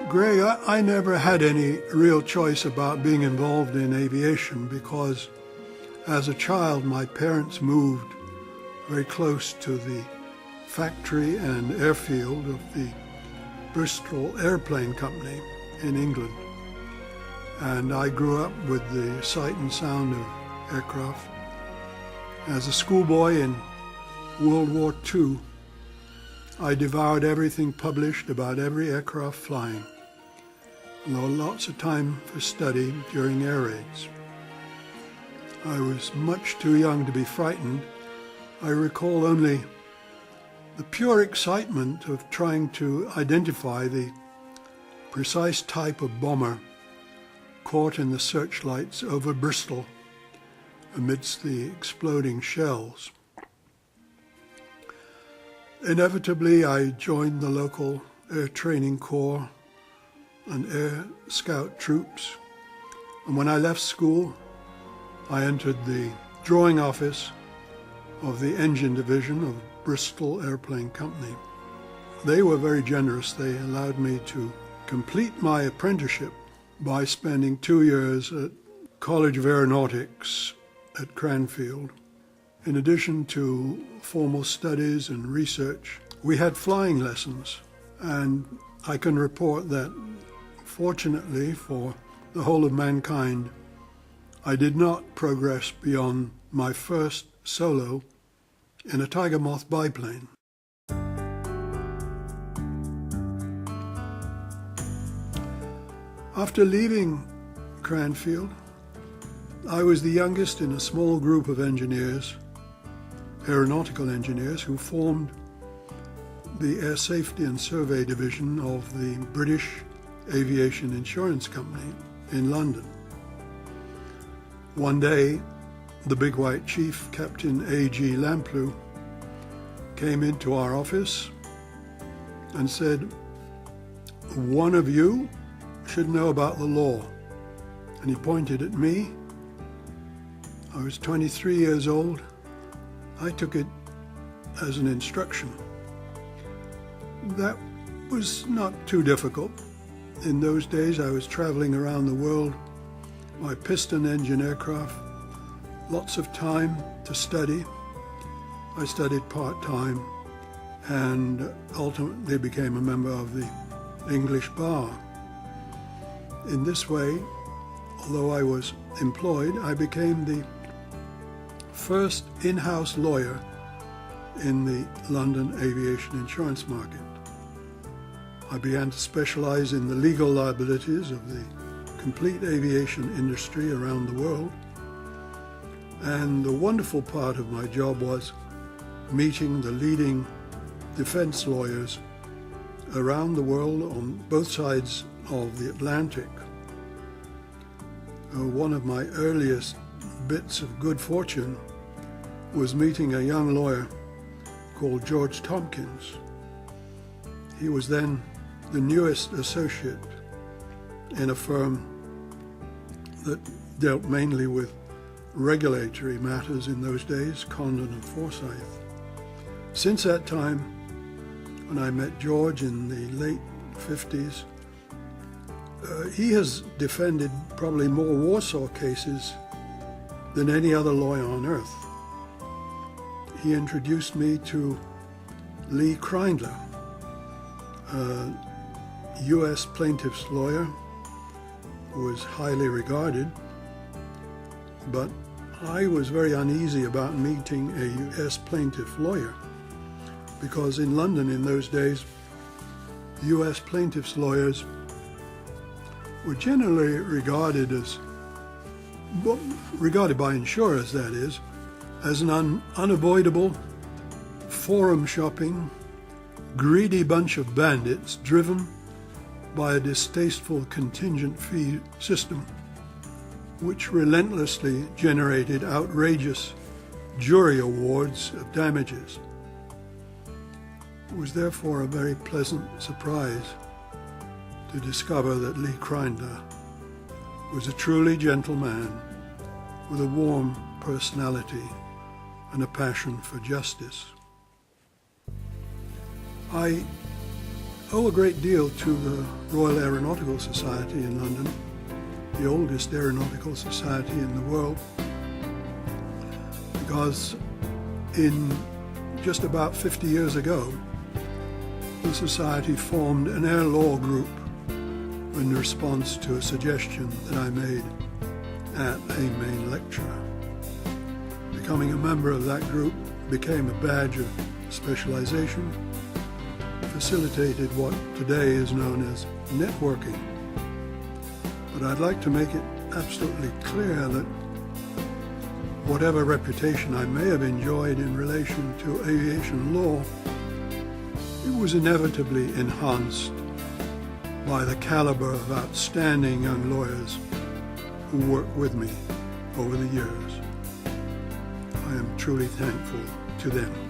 Greg, I never had any real choice about being involved in aviation because as a child my parents moved very close to the factory and airfield of the Bristol Airplane Company in England. And I grew up with the sight and sound of aircraft. As a schoolboy in World War II, I devoured everything published about every aircraft flying. And there were lots of time for study during air raids. I was much too young to be frightened. I recall only the pure excitement of trying to identify the precise type of bomber caught in the searchlights over Bristol amidst the exploding shells. Inevitably, I joined the local Air Training Corps and Air Scout troops, and when I left school, I entered the drawing office of the engine division of Bristol Airplane Company. They were very generous. They allowed me to complete my apprenticeship by spending 2 years at College of Aeronautics at Cranfield. In addition to formal studies and research, we had flying lessons, and I can report that, fortunately for the whole of mankind, I did not progress beyond my first solo in a Tiger Moth biplane. After leaving Cranfield, I was the youngest in a small group of engineers, aeronautical engineers, who formed the Air Safety and Survey Division of the British Aviation Insurance Company in London. One day, the big white chief, Captain A.G. Lamplugh, came into our office and said, "One of you should know about the law." And he pointed at me. I was 23 years old. I took it as an instruction. That was not too difficult. In those days, I was traveling around the world by piston engine aircraft, lots of time to study. I studied part-time and ultimately became a member of the English bar. In this way, although I was employed, I became the first in-house lawyer in the London aviation insurance market. I began to specialize in the legal liabilities of the complete aviation industry around the world. And the wonderful part of my job was meeting the leading defense lawyers around the world on both sides of the Atlantic. One of my earliest bits of good fortune was meeting a young lawyer called George Tompkins. He was then the newest associate in a firm that dealt mainly with regulatory matters in those days, Condon and Forsyth. Since that time, when I met George in the late 50s, he has defended probably more Warsaw cases than any other lawyer on earth. He introduced me to Lee Kreindler, a U.S. plaintiff's lawyer who was highly regarded, but I was very uneasy about meeting a U.S. plaintiff lawyer because in London in those days, U.S. plaintiff's lawyers were generally regarded by insurers, that is, as an unavoidable forum-shopping, greedy bunch of bandits driven by a distasteful contingent fee system, which relentlessly generated outrageous jury awards of damages. It was therefore a very pleasant surprise to discover that Lee Crinder was a truly gentle man with a warm personality and a passion for justice. I owe a great deal to the Royal Aeronautical Society in London, the oldest aeronautical society in the world, because in just about 50 years ago, the society formed an air law group in response to a suggestion that I made at a main lecture. Becoming a member of that group became a badge of specialization, facilitated what today is known as networking. But I'd like to make it absolutely clear that whatever reputation I may have enjoyed in relation to aviation law, it was inevitably enhanced by the caliber of outstanding young lawyers who worked with me over the years. I am truly thankful to them.